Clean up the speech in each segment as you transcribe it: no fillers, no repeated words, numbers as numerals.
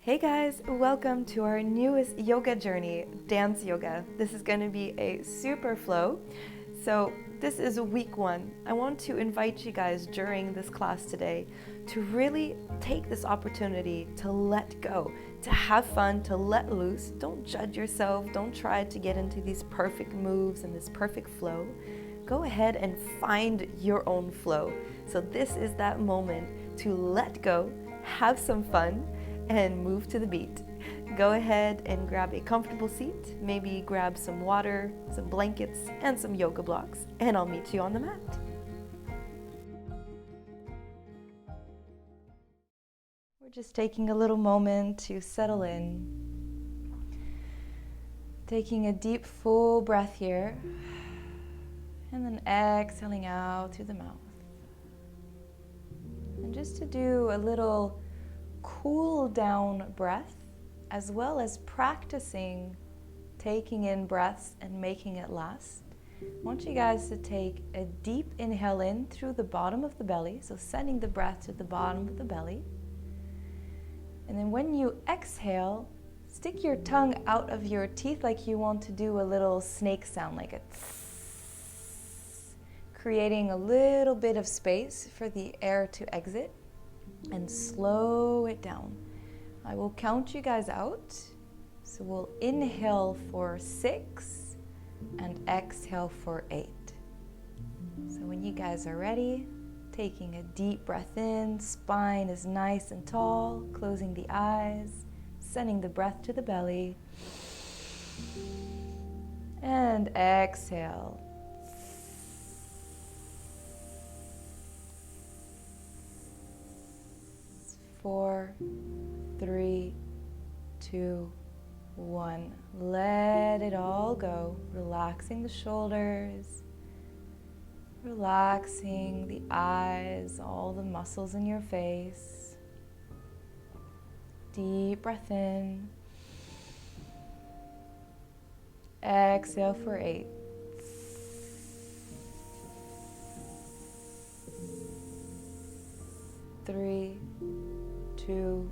Hey guys, welcome to our newest yoga journey, dance yoga. This is going to be a super flow. So this is week 1. I want to invite you guys during this class today to really take this opportunity to let go, to have fun, to let loose. Don't judge yourself. Don't try to get into these perfect moves and this perfect flow. Go ahead and find your own flow. So this is that moment to let go, have some fun, and move to the beat. Go ahead and grab a comfortable seat, maybe grab some water, some blankets, and some yoga blocks, and I'll meet you on the mat. We're just taking a little moment to settle in. Taking a deep, full breath here, and then exhaling out through the mouth. And just to do a little cool down breath, as well as practicing taking in breaths and making it last. I want you guys to take a deep inhale in through the bottom of the belly, so sending the breath to the bottom of the belly. And then when you exhale, stick your tongue out of your teeth like you want to do a little snake sound, like a tss, creating a little bit of space for the air to exit. And slow it down. I will count you guys out. So we'll inhale for 6 and exhale for 8. So when you guys are ready, taking a deep breath in, spine is nice and tall, closing the eyes, sending the breath to the belly. And exhale. 4, 3, 2, 1. Let it all go. Relaxing the shoulders, relaxing the eyes, all the muscles in your face. Deep breath in. Exhale for 8. 3, 2,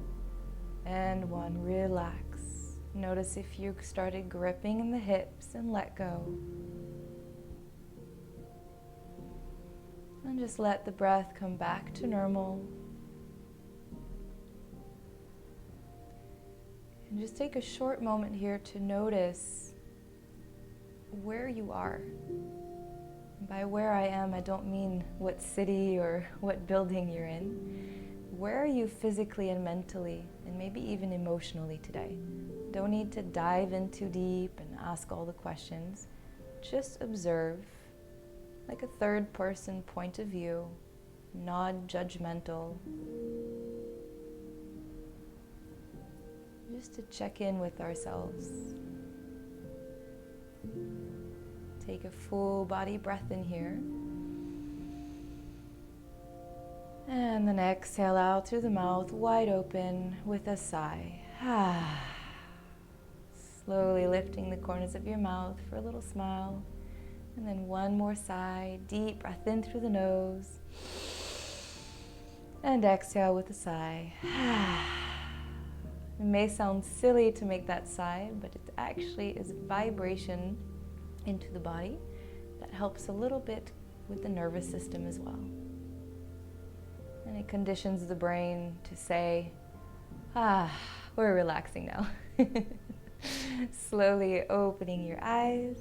and 1. Relax. Notice if you started gripping in the hips and let go. And just let the breath come back to normal. And just take a short moment here to notice where you are. By where I am, I don't mean what city or what building you're in. Where are you physically and mentally, and maybe even emotionally today? Don't need to dive in too deep and ask all the questions. Just observe, like a third-person point of view, not judgmental. Just to check in with ourselves. Take a full body breath in here. And then exhale out through the mouth, wide open with a sigh. Slowly lifting the corners of your mouth for a little smile. And then one more sigh, deep breath in through the nose. And exhale with a sigh. It may sound silly to make that sigh, but it actually is vibration into the body that helps a little bit with the nervous system as well. And it conditions the brain to say, we're relaxing now. Slowly opening your eyes,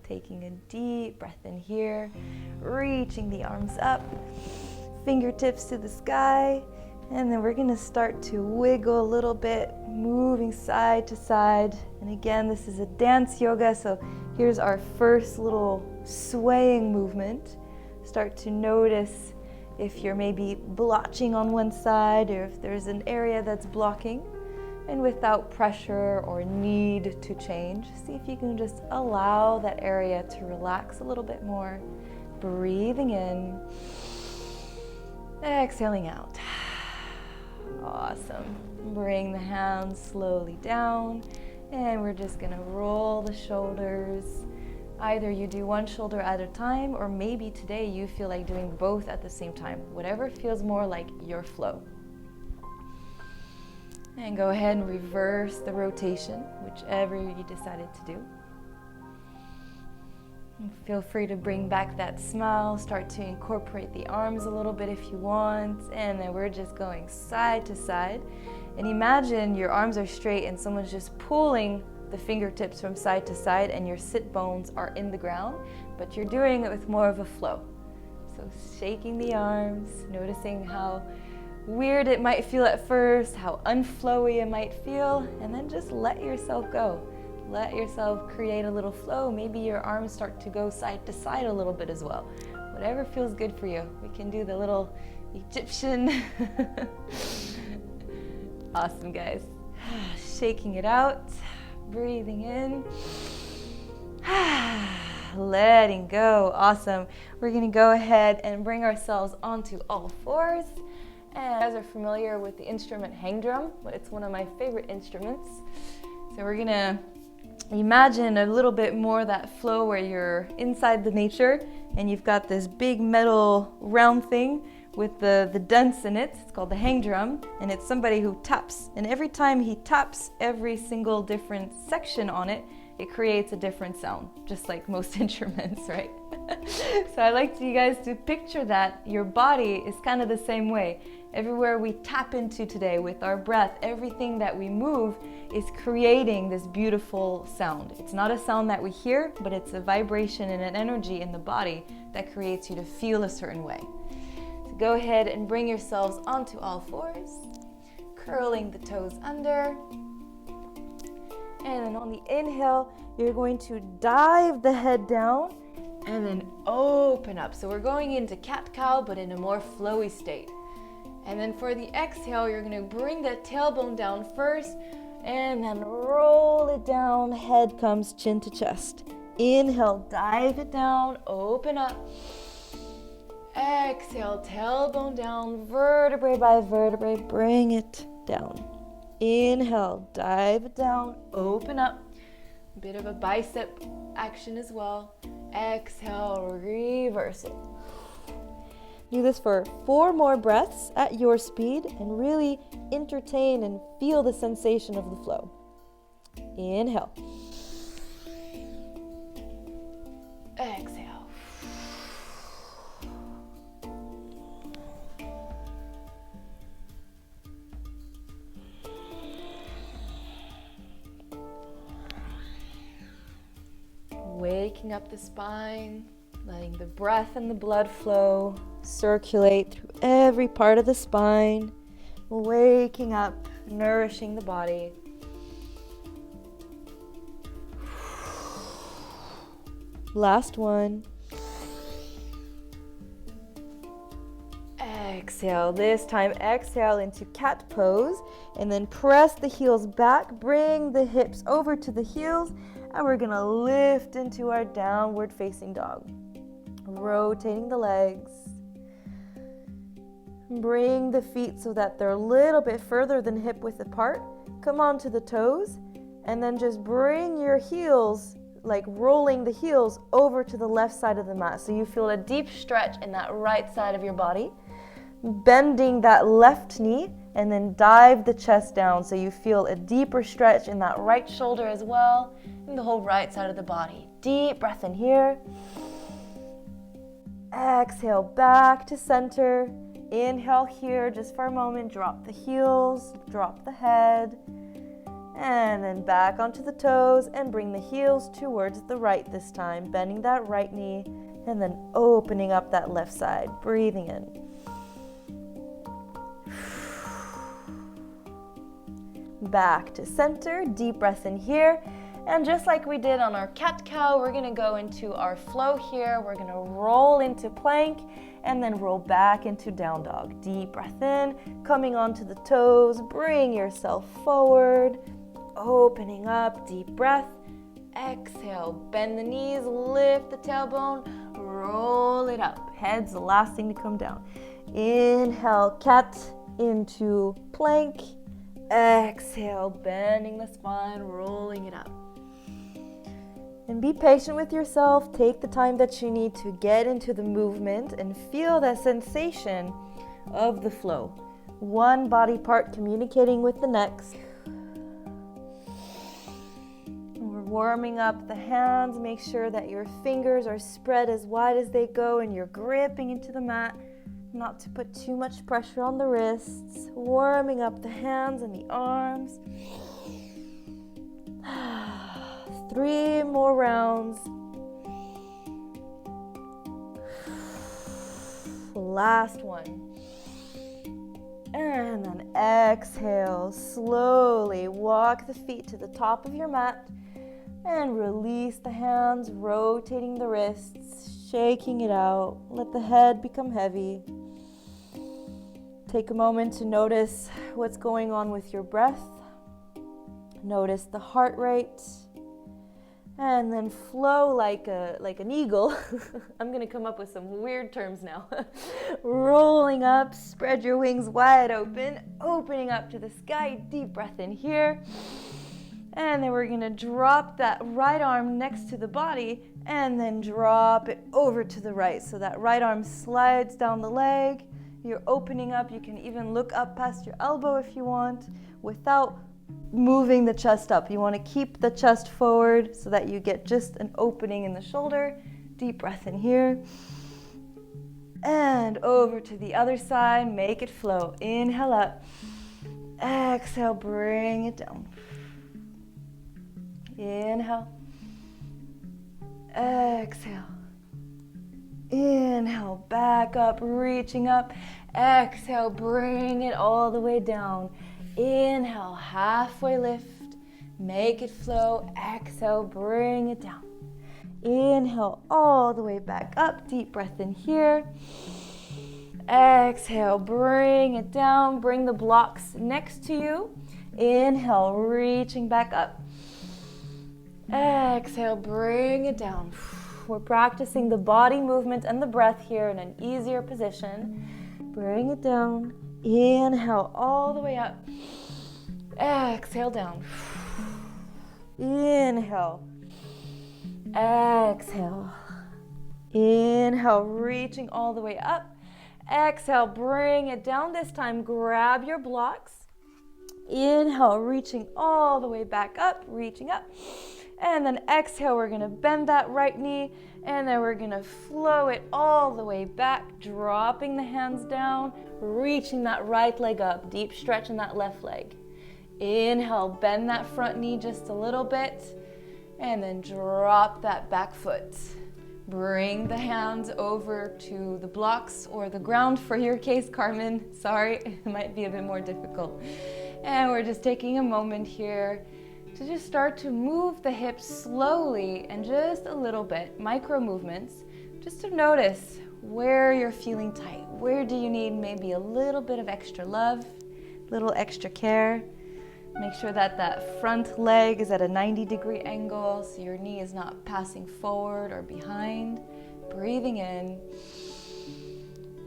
taking a deep breath in here, reaching the arms up, fingertips to the sky, and then we're gonna start to wiggle a little bit, moving side to side. And again, this is a dance yoga, so here's our first little swaying movement. Start to notice if you're maybe blotching on one side or if there's an area that's blocking, and without pressure or need to change, see if you can just allow that area to relax a little bit more. Breathing in, exhaling out. Awesome. Bring the hands slowly down, and we're just gonna roll the shoulders. Either you do one shoulder at a time, or maybe today you feel like doing both at the same time. Whatever feels more like your flow. And go ahead and reverse the rotation, whichever you decided to do. And feel free to bring back that smile. Start to incorporate the arms a little bit if you want. And then we're just going side to side. And imagine your arms are straight and someone's just pulling the fingertips from side to side and your sit bones are in the ground, but you're doing it with more of a flow. So shaking the arms, noticing how weird it might feel at first, how unflowy it might feel, and then just let yourself go. Let yourself create a little flow. Maybe your arms start to go side to side a little bit as well. Whatever feels good for you. We can do the little Egyptian. Awesome, guys. Shaking it out, breathing in, letting go. Awesome. We're gonna go ahead and bring ourselves onto all fours. And you guys are familiar with the instrument hang drum, but it's one of my favorite instruments. So we're gonna imagine a little bit more that flow where you're inside the nature and you've got this big metal round thing with the dents in it. It's called the hang drum, and it's somebody who taps. And every time he taps every single different section on it, it creates a different sound, just like most instruments, right? So I like you guys to picture that your body is kind of the same way. Everywhere we tap into today with our breath, everything that we move is creating this beautiful sound. It's not a sound that we hear, but it's a vibration and an energy in the body that creates you to feel a certain way. So go ahead and bring yourselves onto all fours, curling the toes under. And then on the inhale, you're going to dive the head down and then open up. So we're going into cat-cow, but in a more flowy state. And then for the exhale, you're going to bring the tailbone down first and then roll it down. Head comes chin to chest. Inhale, dive it down, open up. Exhale, tailbone down, vertebrae by vertebrae, bring it down. Inhale, dive it down, open up. A bit of a bicep action as well. Exhale, reverse it. Do this for 4 more breaths at your speed and really entertain and feel the sensation of the flow. Inhale. Exhale. Waking up the spine, letting the breath and the blood flow circulate through every part of the spine, waking up, nourishing the body. Last one. Exhale. This time, exhale into cat pose, and then press the heels back, bring the hips over to the heels, and we're gonna lift into our downward facing dog. Rotating the legs. Bring the feet so that they're a little bit further than hip width apart. Come onto the toes, and then just bring your heels, like rolling the heels over to the left side of the mat. So you feel a deep stretch in that right side of your body. Bending that left knee, and then dive the chest down so you feel a deeper stretch in that right shoulder as well, and the whole right side of the body. Deep breath in here. Exhale back to center. Inhale here just for a moment. Drop the heels, drop the head, and then back onto the toes and bring the heels towards the right this time. Bending that right knee and then opening up that left side. Breathing in. Back to center. Deep breath in here. And just like we did on our cat-cow, we're going to go into our flow here. We're going to roll into plank and then roll back into down dog. Deep breath in, coming onto the toes. Bring yourself forward, opening up, deep breath. Exhale, bend the knees, lift the tailbone, roll it up. Head's the last thing to come down. Inhale, cat into plank. Exhale, bending the spine, rolling it up. And be patient with yourself. Take the time that you need to get into the movement and feel that sensation of the flow. One body part communicating with the next. We're warming up the hands. Make sure that your fingers are spread as wide as they go and you're gripping into the mat, not to put too much pressure on the wrists. Warming up the hands and the arms. 3 more rounds. Last one. And then exhale, slowly walk the feet to the top of your mat and release the hands, rotating the wrists, shaking it out. Let the head become heavy. Take a moment to notice what's going on with your breath. Notice the heart rate. And then flow like an eagle. I'm going to come up with some weird terms now. Rolling up, spread your wings wide open, opening up to the sky. Deep breath in here. And then we're going to drop that right arm next to the body and then drop it over to the right. So that right arm slides down the leg. You're opening up. You can even look up past your elbow if you want without moving the chest up. You want to keep the chest forward so that you get just an opening in the shoulder. Deep breath in here. And over to the other side. Make it flow. Inhale up. Exhale, bring it down. Inhale. Exhale. Inhale, back up, reaching up. Exhale, bring it all the way down. Inhale, halfway lift, make it flow. Exhale, bring it down. Inhale, all the way back up. Deep breath in here. Exhale, bring it down. Bring the blocks next to you. Inhale, reaching back up. Exhale, bring it down. We're practicing the body movement and the breath here in an easier position. Bring it down. Inhale all the way up. Exhale down. Inhale. Exhale. Inhale, reaching all the way up. Exhale, bring it down. This time, grab your blocks. Inhale, reaching all the way back up, reaching up. And then exhale, we're going to bend that right knee, and then we're going to flow it all the way back, dropping the hands down, reaching that right leg up, deep stretch in that left leg. Inhale, bend that front knee just a little bit, and then drop that back foot. Bring the hands over to the blocks or the ground for your case, Carmen. Sorry, it might be a bit more difficult. And we're just taking a moment here to just start to move the hips slowly and just a little bit, micro movements, just to notice where you're feeling tight. Where do you need maybe a little bit of extra love, little extra care? Make sure that that front leg is at a 90-degree angle so your knee is not passing forward or behind. Breathing in.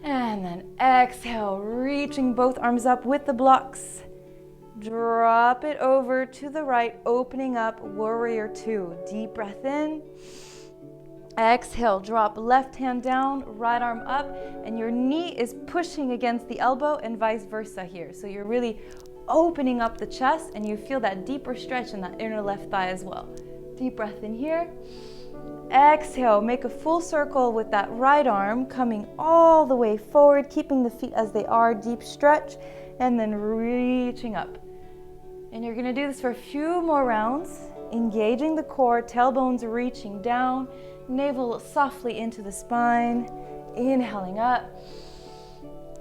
And then exhale, reaching both arms up with the blocks. Drop it over to the right, opening up, warrior two. Deep breath in. Exhale, drop left hand down, right arm up, and your knee is pushing against the elbow and vice versa here. So you're really opening up the chest and you feel that deeper stretch in that inner left thigh as well. Deep breath in here. Exhale, make a full circle with that right arm coming all the way forward, keeping the feet as they are, deep stretch, and then reaching up. And you're gonna do this for a few more rounds, engaging the core, tailbones reaching down, navel softly into the spine, inhaling up,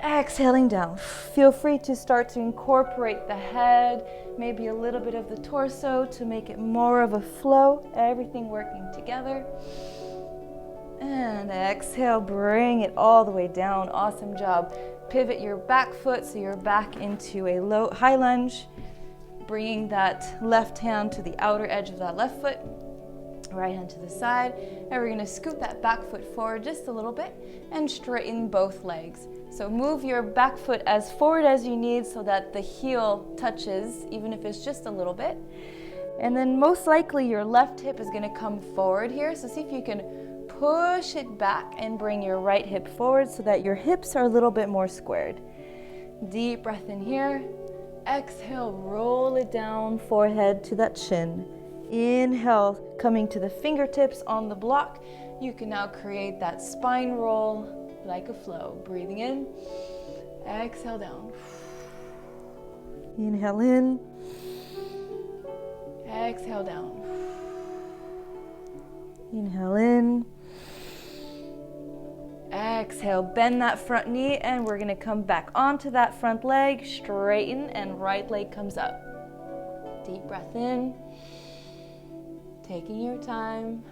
exhaling down. Feel free to start to incorporate the head, maybe a little bit of the torso to make it more of a flow, everything working together. And exhale, bring it all the way down. Awesome job. Pivot your back foot so you're back into a low high lunge, bringing that left hand to the outer edge of that left foot, right hand to the side, and we're going to scoot that back foot forward just a little bit and straighten both legs. So move your back foot as forward as you need so that the heel touches, even if it's just a little bit. And then most likely your left hip is going to come forward here, so see if you can push it back and bring your right hip forward so that your hips are a little bit more squared. Deep breath in here. Exhale, roll it down, forehead to that chin. Inhale, coming to the fingertips on the block. You can now create that spine roll like a flow. Breathing in, exhale down. Inhale in, exhale down. Inhale in, exhale, bend that front knee, and we're gonna come back onto that front leg, straighten, and right leg comes up. Deep breath in, taking your time.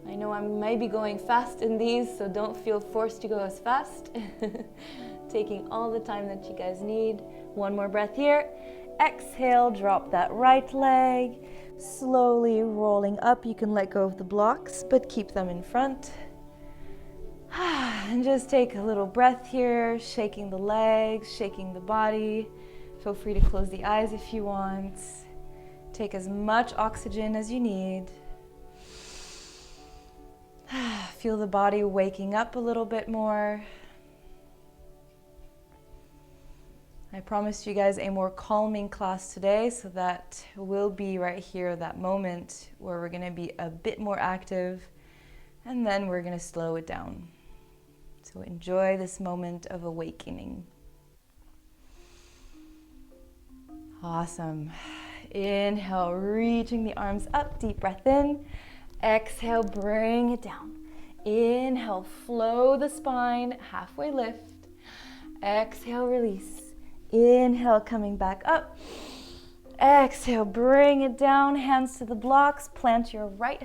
I know I might be going fast in these, so don't feel forced to go as fast. Taking all the time that you guys need. One more breath here. Exhale, drop that right leg. Slowly rolling up. You can let go of the blocks, but keep them in front. And just take a little breath here, shaking the legs, shaking the body. Feel free to close the eyes if you want. Take as much oxygen as you need. Feel the body waking up a little bit more. I promised you guys a more calming class today, so that will be right here, that moment where we're gonna be a bit more active, and then we're gonna slow it down. So enjoy this moment of awakening. Awesome. Inhale, reaching the arms up, deep breath in. Exhale, bring it down. Inhale, flow the spine, halfway lift. Exhale, release. Inhale, coming back up. Exhale, bring it down, hands to the blocks. Plant your right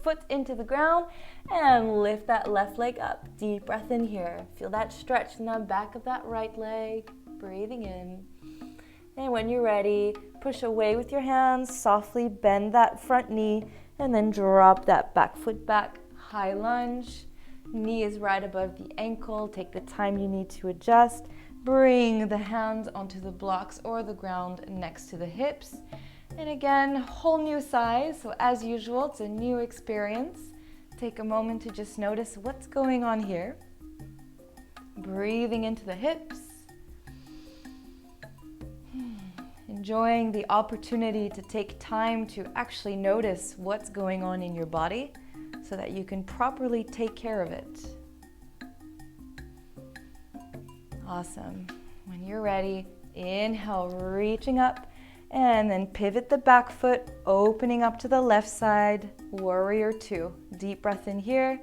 foot into the ground and lift that left leg up. Deep breath in here. Feel that stretch in the back of that right leg. Breathing in. And when you're ready, push away with your hands. Softly bend that front knee and then drop that back foot back. High lunge. Knee is right above the ankle. Take the time you need to adjust. Bring the hands onto the blocks or the ground next to the hips. And again, whole new size. So as usual, it's a new experience. Take a moment to just notice what's going on here. Breathing into the hips. Enjoying the opportunity to take time to actually notice what's going on in your body so that you can properly take care of it. Awesome. When you're ready, inhale, reaching up, and then pivot the back foot, opening up to the left side, warrior two. Deep breath in here.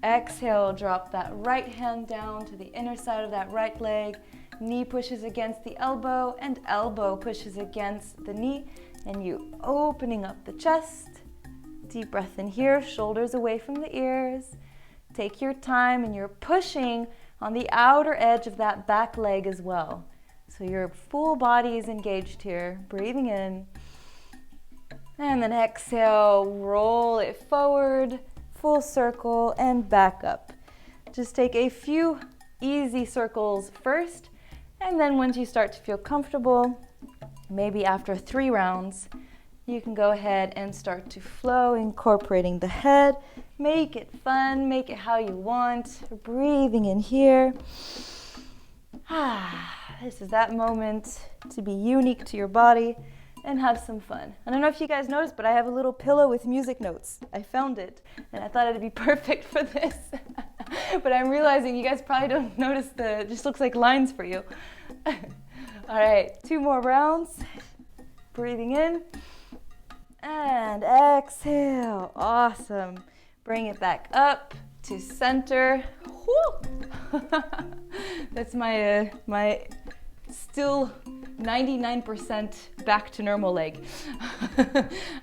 Exhale, drop that right hand down to the inner side of that right leg. Knee pushes against the elbow and elbow pushes against the knee, and you opening up the chest. Deep breath in here, shoulders away from the ears. Take your time, and you're pushing on the outer edge of that back leg as well. So your full body is engaged here. Breathing in. And then exhale, roll it forward, full circle, and back up. Just take a few easy circles first, and then once you start to feel comfortable, maybe after 3 rounds, you can go ahead and start to flow, incorporating the head. Make it fun, make it how you want. Breathing in here. This is that moment to be unique to your body and have some fun. I don't know if you guys noticed, but I have a little pillow with music notes. I found it, and I thought it'd be perfect for this. But I'm realizing you guys probably don't notice it just looks like lines for you. All right, 2 more rounds. Breathing in and exhale. Awesome. Bring it back up to center. That's my still 99% back to normal leg.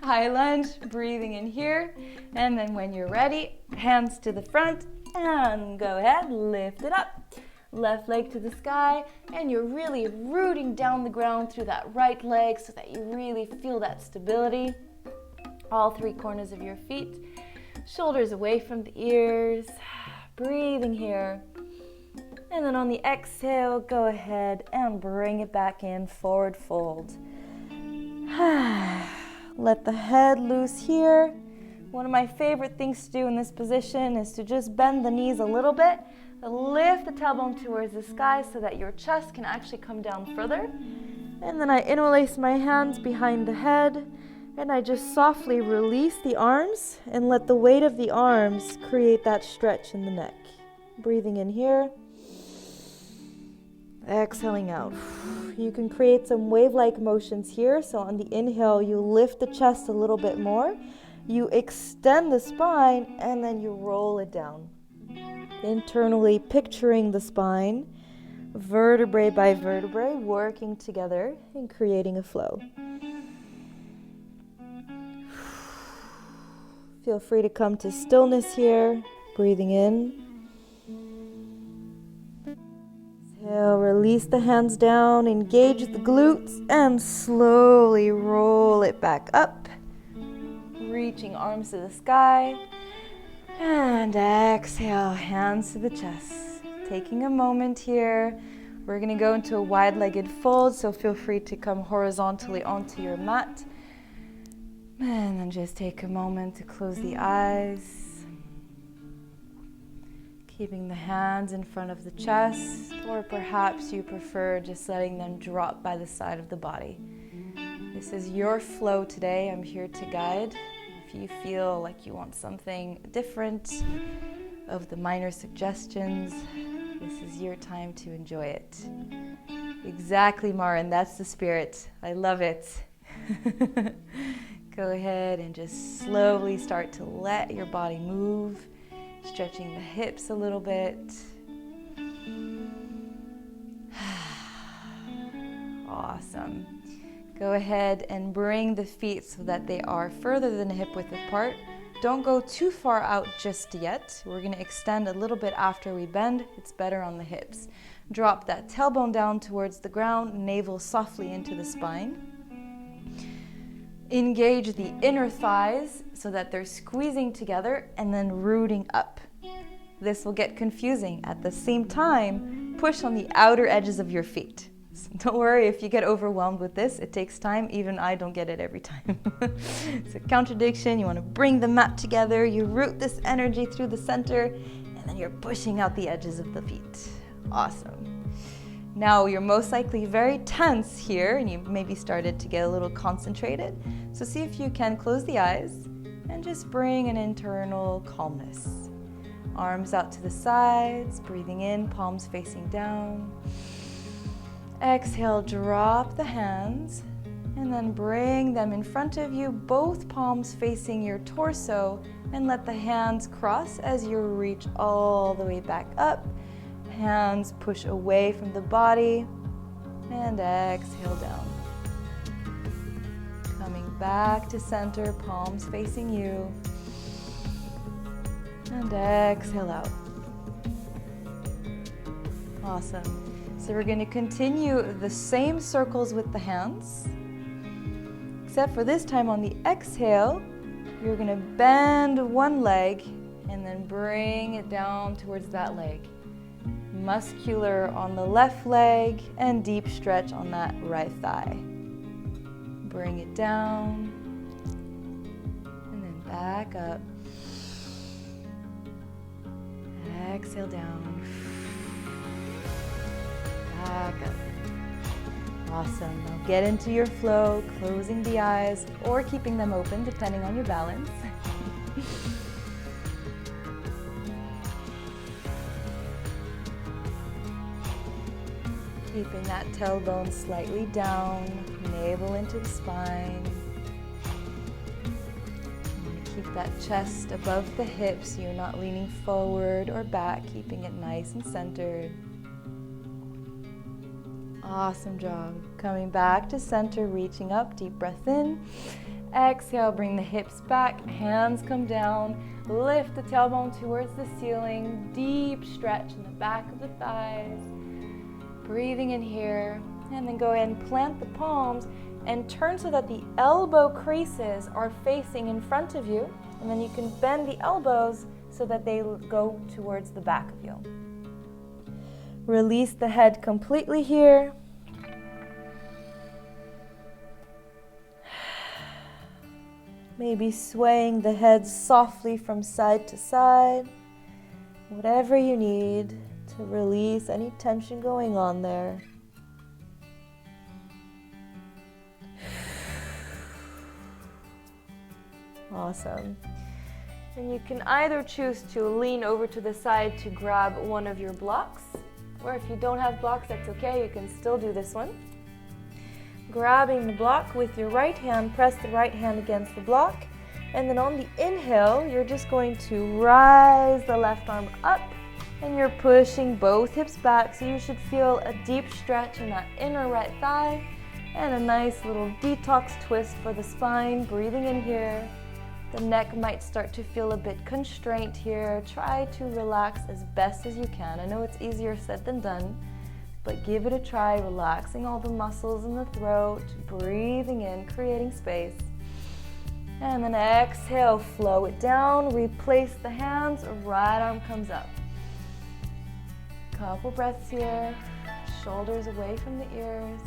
High lunge, breathing in here. And then when you're ready, hands to the front and go ahead, lift it up. Left leg to the sky, and you're really rooting down the ground through that right leg so that you really feel that stability. All 3 corners of your feet. Shoulders away from the ears. Breathing here. And then on the exhale, go ahead and bring it back in, forward fold. Let the head loose here. One of my favorite things to do in this position is to just bend the knees a little bit, lift the tailbone towards the sky so that your chest can actually come down further. And then I interlace my hands behind the head, and I just softly release the arms and let the weight of the arms create that stretch in the neck. Breathing in here, exhaling out. You can create some wave-like motions here. So on the inhale, you lift the chest a little bit more, you extend the spine, and then you roll it down. Internally picturing the spine, vertebrae by vertebrae, working together and creating a flow. Feel free to come to stillness here, breathing in. Exhale, release the hands down, engage the glutes, and slowly roll it back up. Reaching arms to the sky. And exhale, hands to the chest. Taking a moment here. We're going to go into a wide-legged fold, so feel free to come horizontally onto your mat. And then just take a moment to close the eyes. Keeping the hands in front of the chest, or perhaps you prefer just letting them drop by the side of the body. This is your flow today. I'm here to guide. If you feel like you want something different of the minor suggestions, this is your time to enjoy it. Exactly, Marin, that's the spirit. I love it. Go ahead and just slowly start to let your body move, stretching the hips a little bit. Awesome. Go ahead and bring the feet so that they are further than hip width apart. Don't go too far out just yet. We're going to extend a little bit after we bend. It's better on the hips. Drop that tailbone down towards the ground, navel softly into the spine. Engage the inner thighs so that they're squeezing together and then rooting up. This will get confusing. At the same time, push on the outer edges of your feet. So don't worry if you get overwhelmed with this. It takes time. Even I don't get it every time. It's a contradiction. You want to bring the mat together. You root this energy through the center, and then you're pushing out the edges of the feet. Awesome. Now you're most likely very tense here, and you maybe started to get a little concentrated. So see if you can close the eyes and just bring an internal calmness. Arms out to the sides, breathing in, palms facing down. Exhale, drop the hands, and then bring them in front of you, both palms facing your torso, and let the hands cross as you reach all the way back up. Hands push away from the body, and exhale down. Coming back to center, palms facing you, and exhale out. Awesome. So we're going to continue the same circles with the hands, except for this time on the exhale, you're going to bend one leg and then bring it down towards that leg. Muscular on the left leg and deep stretch on that right thigh. Bring it down and then back up. Exhale down. Back up. Awesome. Now get into your flow, closing the eyes or keeping them open depending on your balance. Keeping that tailbone slightly down, navel into the spine. Keep that chest above the hips so you're not leaning forward or back, keeping it nice and centered. Awesome job. Coming back to center, reaching up, deep breath in. Exhale, bring the hips back, hands come down, lift the tailbone towards the ceiling, deep stretch in the back of the thighs. Breathing in here, and then go ahead and plant the palms and turn so that the elbow creases are facing in front of you, and then you can bend the elbows so that they go towards the back of you. Release the head completely here. Maybe swaying the head softly from side to side. Whatever you need to release any tension going on there. Awesome. And you can either choose to lean over to the side to grab one of your blocks, or if you don't have blocks, that's okay, you can still do this one. Grabbing the block with your right hand, press the right hand against the block, and then on the inhale, you're just going to rise the left arm up, and you're pushing both hips back, so you should feel a deep stretch in that inner right thigh, and a nice little detox twist for the spine, breathing in here. The neck might start to feel a bit constrained here. Try to relax as best as you can. I know it's easier said than done, but give it a try, relaxing all the muscles in the throat, breathing in, creating space. And then exhale, flow it down, replace the hands, right arm comes up. Couple breaths here, shoulders away from the ears.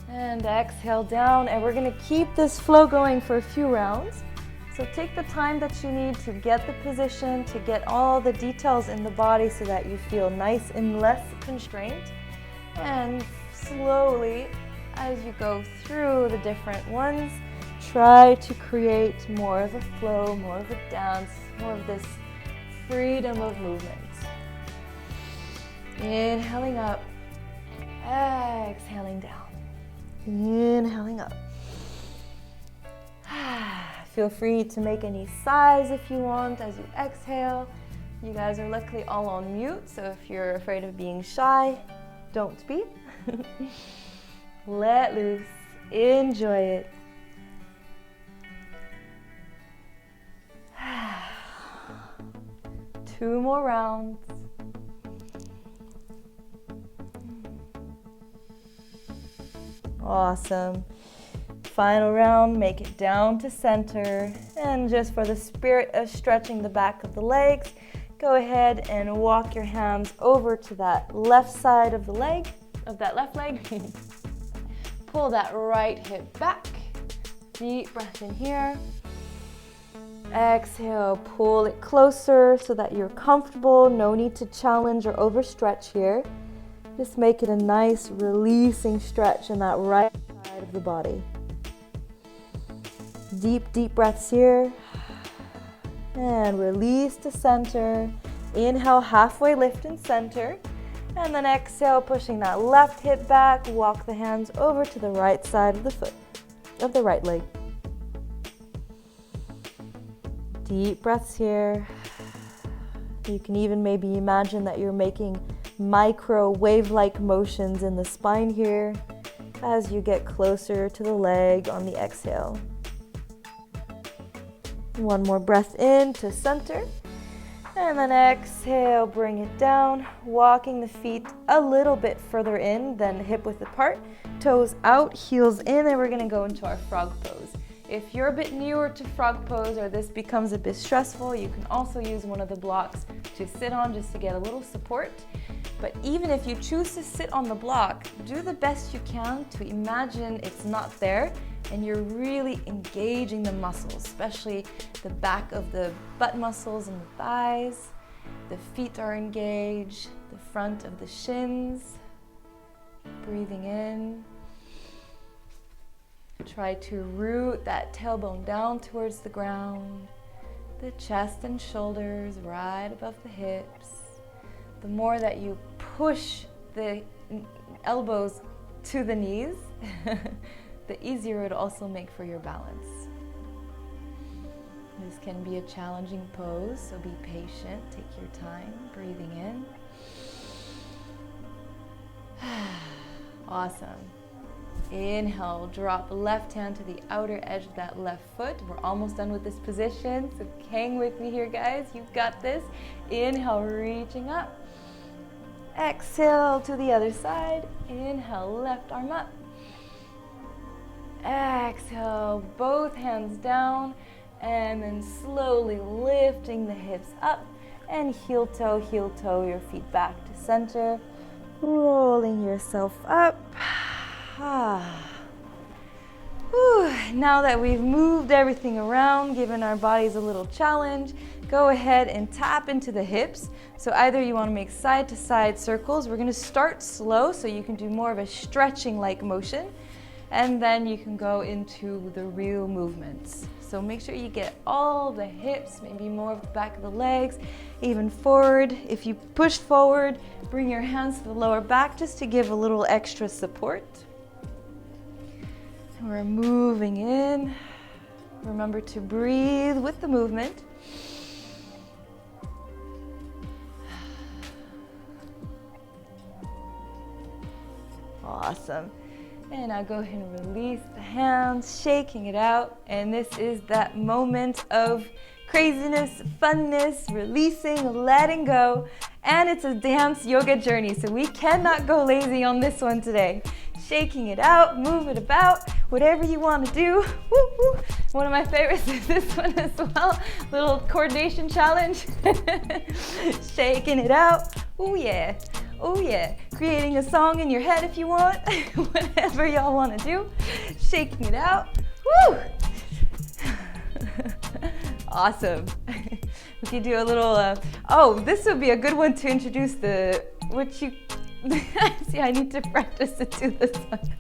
And exhale down, and we're gonna keep this flow going for a few rounds. So take the time that you need to get the position, to get all the details in the body so that you feel nice and less constrained. And slowly, as you go through the different ones, try to create more of a flow, more of a dance, more of this freedom of movement. Inhaling up, exhaling down. Inhaling up. Feel free to make any sighs if you want as you exhale. You guys are luckily all on mute, so if you're afraid of being shy, don't be. Let loose. Enjoy it. Two more rounds. Awesome. Final round, make it down to center. And just for the spirit of stretching the back of the legs, go ahead and walk your hands over to that left side of the leg, of that left leg. Pull that right hip back. Deep breath in here. Exhale, pull it closer so that you're comfortable. No need to challenge or overstretch here. Just make it a nice releasing stretch in that right side of the body. Deep, deep breaths here. And release to center. Inhale, halfway lift and center. And then exhale, pushing that left hip back. Walk the hands over to the right side of the foot, of the right leg. Deep breaths here. You can even maybe imagine that you're making micro wave-like motions in the spine here as you get closer to the leg on the exhale. One more breath in to center. And then exhale, bring it down, walking the feet a little bit further in than hip width apart. Toes out, heels in, and we're gonna go into our frog pose. If you're a bit newer to frog pose or this becomes a bit stressful, you can also use one of the blocks to sit on just to get a little support. But even if you choose to sit on the block, do the best you can to imagine it's not there and you're really engaging the muscles, especially the back of the butt muscles and the thighs. The feet are engaged, the front of the shins. Breathing in. Try to root that tailbone down towards the ground. The chest and shoulders right above the hips. The more that you push the elbows to the knees, the easier it'll also make for your balance. This can be a challenging pose, so be patient, take your time, breathing in. Awesome. Inhale, drop left hand to the outer edge of that left foot. We're almost done with this position, so hang with me here, guys. You've got this. Inhale, reaching up. Exhale to the other side. Inhale, left arm up. Exhale, both hands down, and then slowly lifting the hips up and heel toe, your feet back to center. Rolling yourself up. Now that we've moved everything around, given our bodies a little challenge, go ahead and tap into the hips. So either you want to make side to side circles. We're going to start slow so you can do more of a stretching like motion, and then you can go into the real movements. So make sure you get all the hips, maybe more of the back of the legs, even forward. If you push forward, bring your hands to the lower back just to give a little extra support. And we're moving in. Remember to breathe with the movement. Awesome. And now go ahead and release the hands, shaking it out. And this is that moment of craziness, funness, releasing, letting go. And it's a dance yoga journey, so we cannot go lazy on this one today. Shaking it out, move it about, whatever you want to do. Woo, woo. One of my favorites is this one as well. Little coordination challenge. Shaking it out. Oh yeah. Oh yeah. Creating a song in your head if you want. Whatever y'all want to do. Shaking it out. Woo! Awesome. We could do a little, oh, this would be a good one to introduce see, I need to practice to do this one.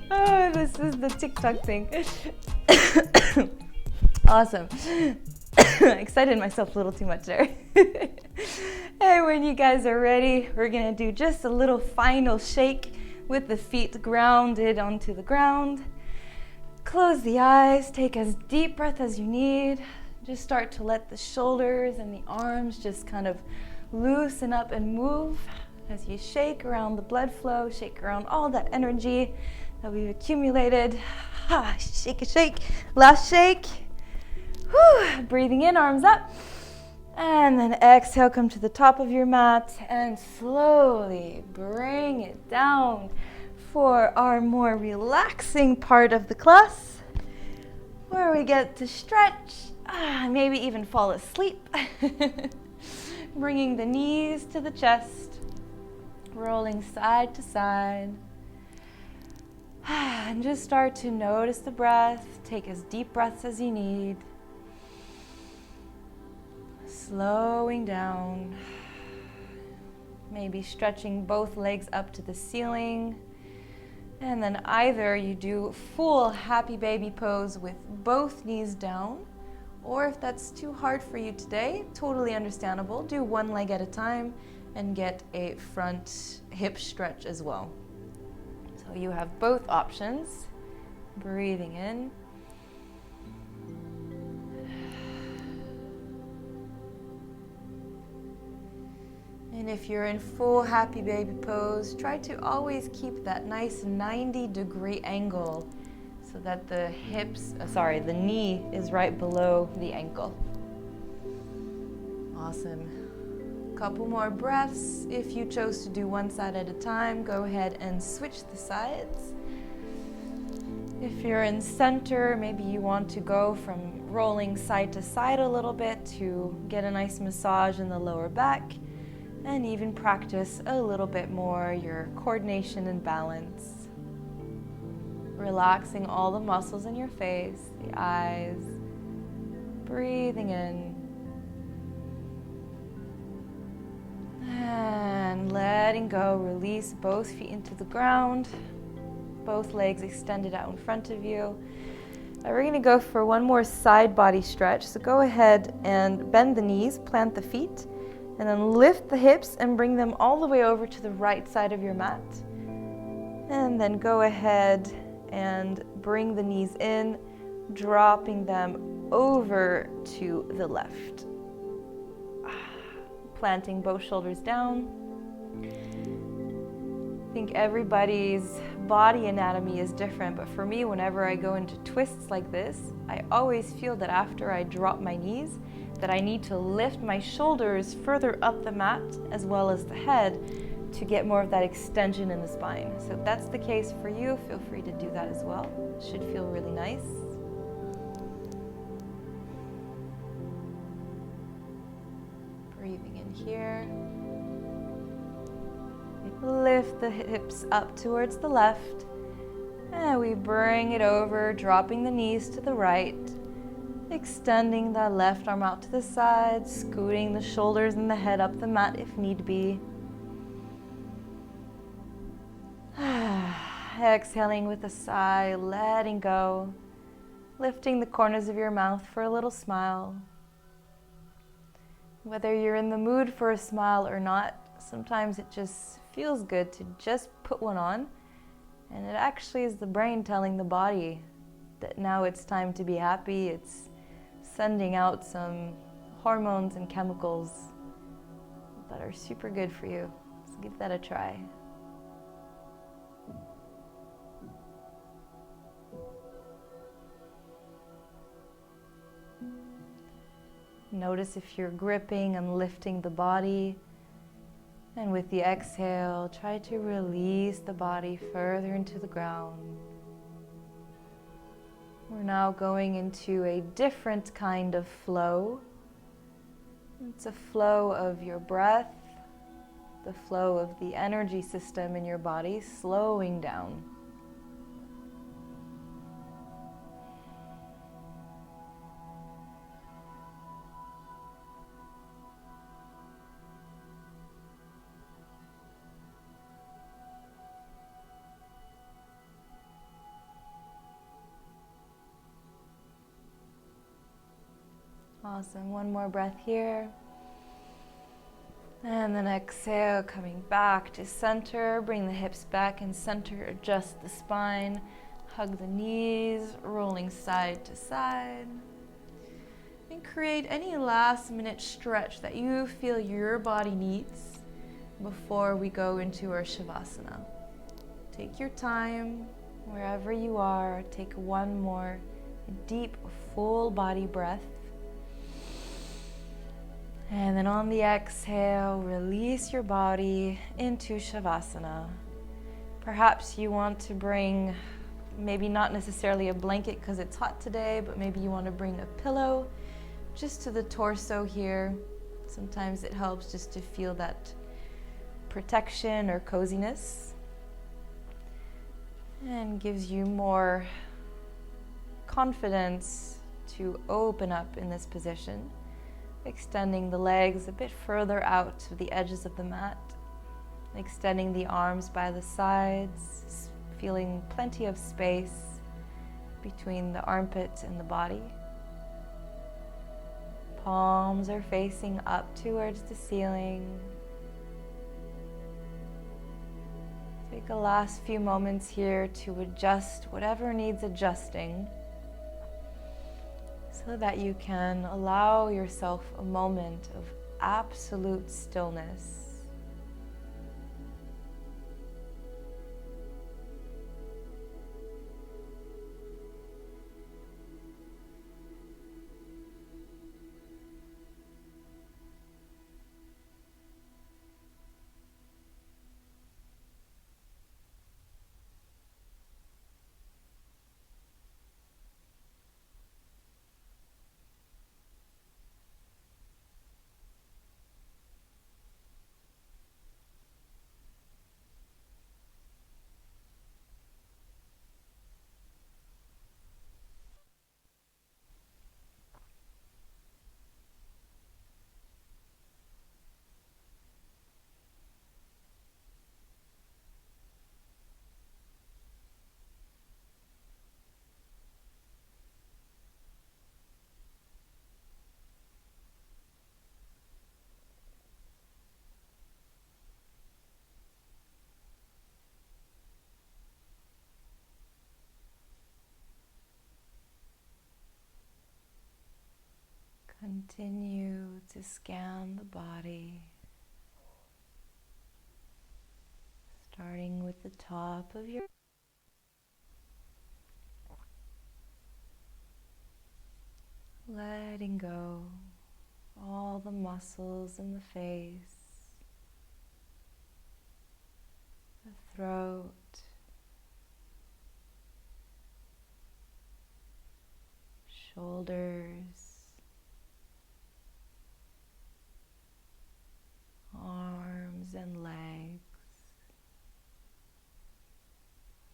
Oh, this is the TikTok thing. Awesome. I excited myself a little too much there. And when you guys are ready, we're gonna do just a little final shake with the feet grounded onto the ground. Close the eyes, take as deep breath as you need. Just start to let the shoulders and the arms just kind of loosen up and move as you shake around the blood flow, shake around all that energy that we've accumulated. Shake, shake, last shake. Whew. Breathing in, arms up. And then exhale, come to the top of your mat and slowly bring it down for our more relaxing part of the class, where we get to stretch, maybe even fall asleep. Bringing the knees to the chest, rolling side to side. And just start to notice the breath. Take as deep breaths as you need. Slowing down. Maybe stretching both legs up to the ceiling. And then either you do full happy baby pose with both knees down, or if that's too hard for you today, totally understandable, do one leg at a time and get a front hip stretch as well. So you have both options. Breathing in. And if you're in full happy baby pose, try to always keep that nice 90-degree angle so that the the knee is right below the ankle. Awesome. Couple more breaths. If you chose to do one side at a time, go ahead and switch the sides. If you're in center, maybe you want to go from rolling side to side a little bit to get a nice massage in the lower back, and even practice a little bit more your coordination and balance. Relaxing all the muscles in your face, the eyes, breathing in, and letting go. Release both feet into the ground, both legs extended out in front of you. Now we're going to go for one more side body stretch, so go ahead and bend the knees, plant the feet, and then lift the hips and bring them all the way over to the right side of your mat. And then go ahead and bring the knees in, dropping them over to the left. Planting both shoulders down. I think everybody's body anatomy is different, but for me, whenever I go into twists like this, I always feel that after I drop my knees, that I need to lift my shoulders further up the mat as well as the head to get more of that extension in the spine. So if that's the case for you, feel free to do that as well. It should feel really nice. Breathing in here. Lift the hips up towards the left, and we bring it over, dropping the knees to the right. Extending that left arm out to the side, scooting the shoulders and the head up the mat if need be. Exhaling with a sigh, letting go. Lifting the corners of your mouth for a little smile. Whether you're in the mood for a smile or not, sometimes it just feels good to just put one on. And it actually is the brain telling the body that now it's time to be happy. It's sending out some hormones and chemicals that are super good for you. So give that a try. Notice if you're gripping and lifting the body. And with the exhale, try to release the body further into the ground. We're now going into a different kind of flow. It's a flow of your breath, the flow of the energy system in your body slowing down. Awesome. One more breath here. And then exhale, coming back to center. Bring the hips back in center. Adjust the spine. Hug the knees, rolling side to side. And create any last minute stretch that you feel your body needs before we go into our Shavasana. Take your time wherever you are. Take one more deep, full body breath. And then on the exhale, release your body into Shavasana. Perhaps you want to bring, maybe not necessarily a blanket because it's hot today, but maybe you want to bring a pillow just to the torso here. Sometimes it helps just to feel that protection or coziness. And gives you more confidence to open up in this position. Extending the legs a bit further out to the edges of the mat. Extending the arms by the sides, feeling plenty of space between the armpit and the body. Palms are facing up towards the ceiling. Take a last few moments here to adjust whatever needs adjusting, so that you can allow yourself a moment of absolute stillness. Continue to scan the body, starting with the top of your letting go all the muscles in the face, the throat, shoulders, arms and legs.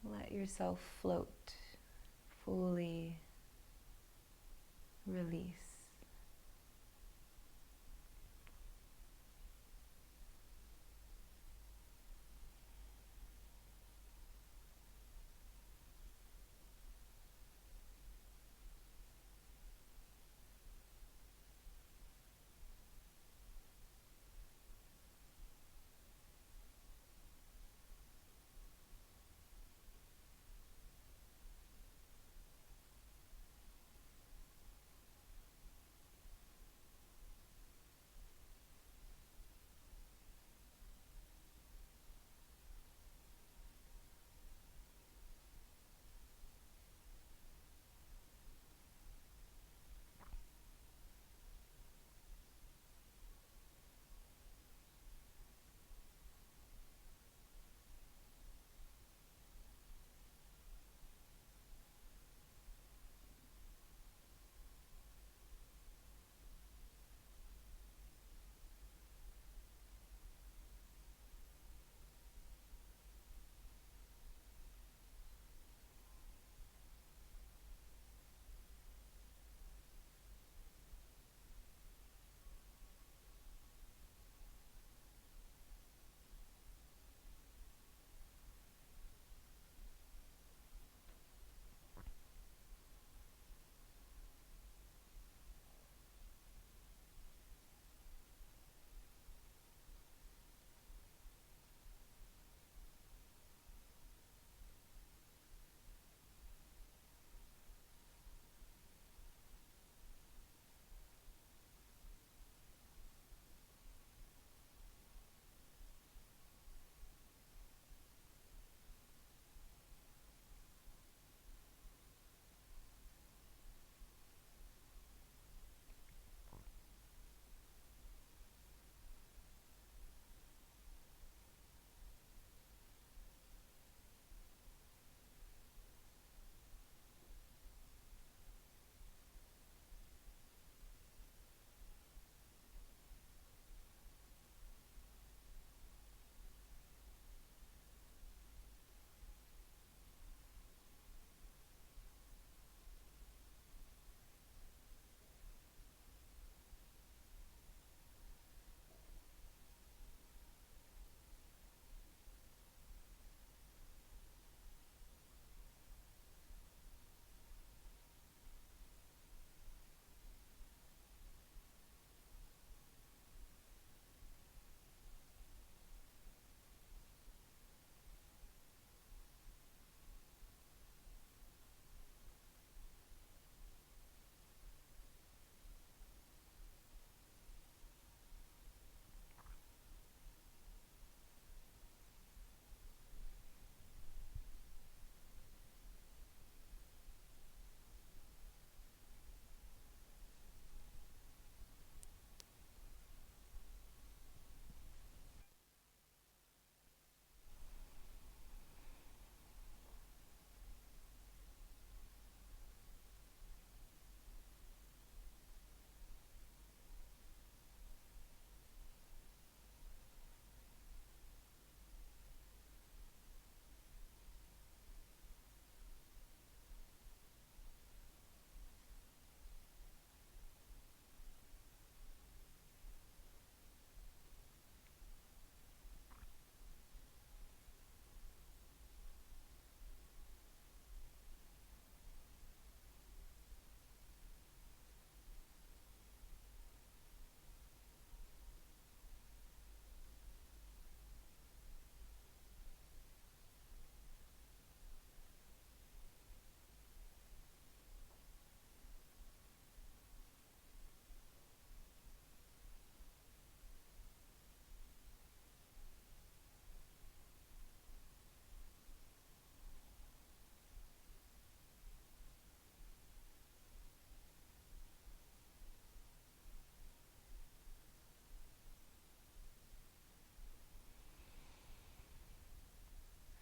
Let yourself float fully release.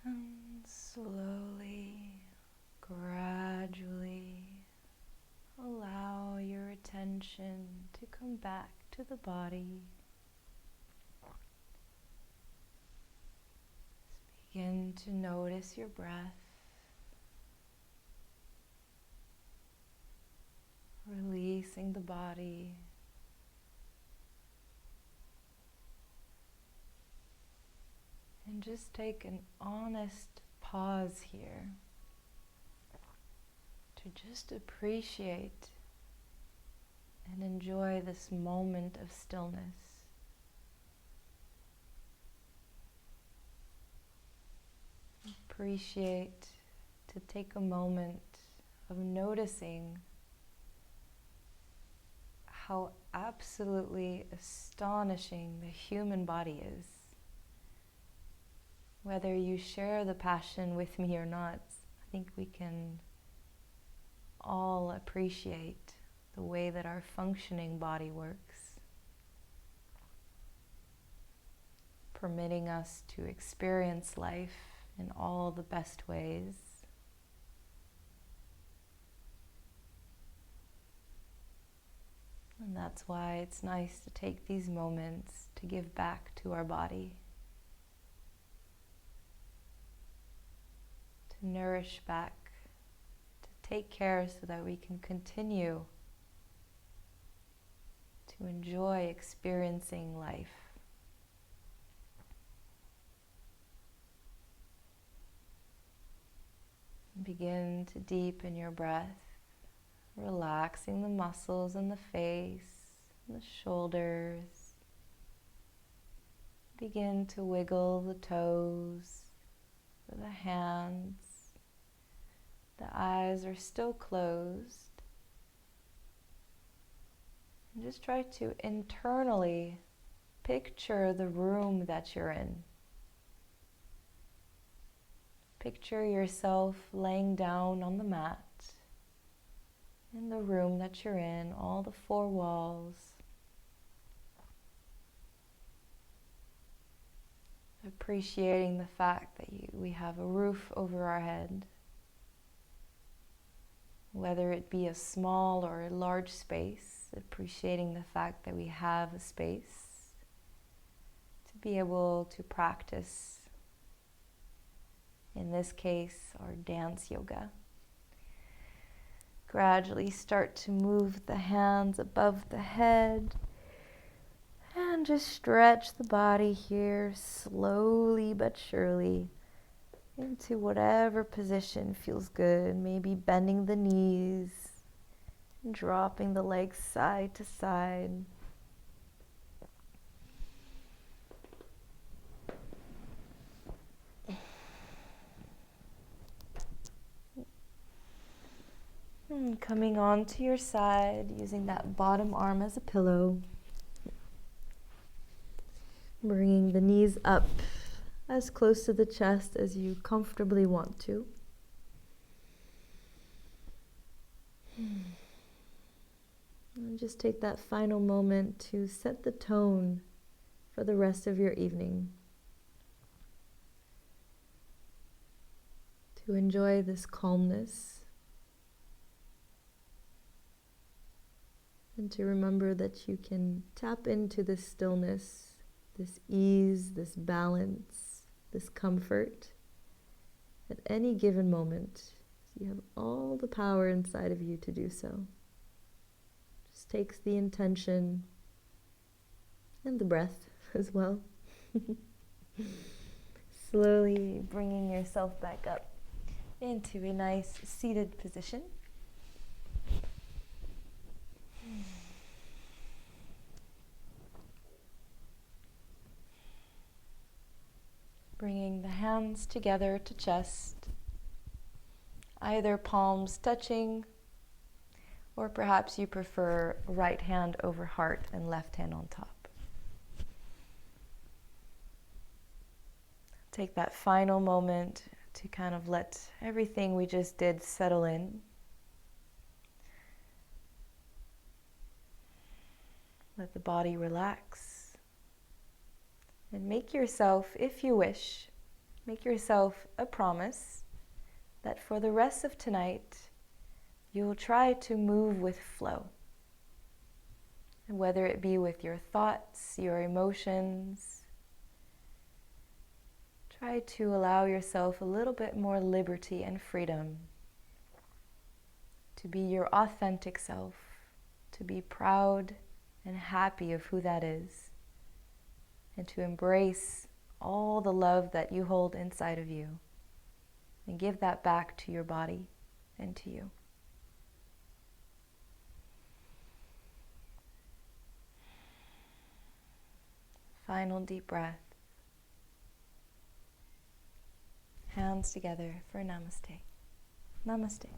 And slowly, gradually, allow your attention to come back to the body. Begin to notice your breath. Release body. And just take an honest pause here to just appreciate and enjoy this moment of stillness. Appreciate to take a moment of noticing how absolutely astonishing the human body is. Whether you share the passion with me or not, I think we can all appreciate the way that our functioning body works, permitting us to experience life in all the best ways. And that's why it's nice to take these moments to give back to our body, to nourish back, to take care so that we can continue to enjoy experiencing life. Begin to deepen your breath, relaxing the muscles in the face, the shoulders. Begin to wiggle the toes, the hands. The eyes are still closed. And just try to internally picture the room that you're in. Picture yourself laying down on the mat in the room that you're in, all the four walls. Appreciating the fact that we have a roof over our head. Whether it be a small or a large space, appreciating the fact that we have a space to be able to practice, in this case, our dance yoga. Gradually start to move the hands above the head and just stretch the body here slowly but surely into whatever position feels good. Maybe bending the knees and dropping the legs side to side. And coming onto your side, using that bottom arm as a pillow. Bringing the knees up as close to the chest as you comfortably want to. And just take that final moment to set the tone for the rest of your evening. To enjoy this calmness. And to remember that you can tap into this stillness, this ease, this balance, this comfort at any given moment. You have all the power inside of you to do so. Just takes the intention and the breath as well. Slowly bringing yourself back up into a nice seated position. Bringing the hands together to chest, either palms touching, or perhaps you prefer right hand over heart and left hand on top. Take that final moment to kind of let everything we just did settle in. Let the body relax. And make yourself, if you wish, make yourself a promise that for the rest of tonight, you will try to move with flow. And whether it be with your thoughts, your emotions, try to allow yourself a little bit more liberty and freedom to be your authentic self, to be proud and happy of who that is, and to embrace all the love that you hold inside of you and give that back to your body and to you. Final deep breath. Hands together for namaste. Namaste.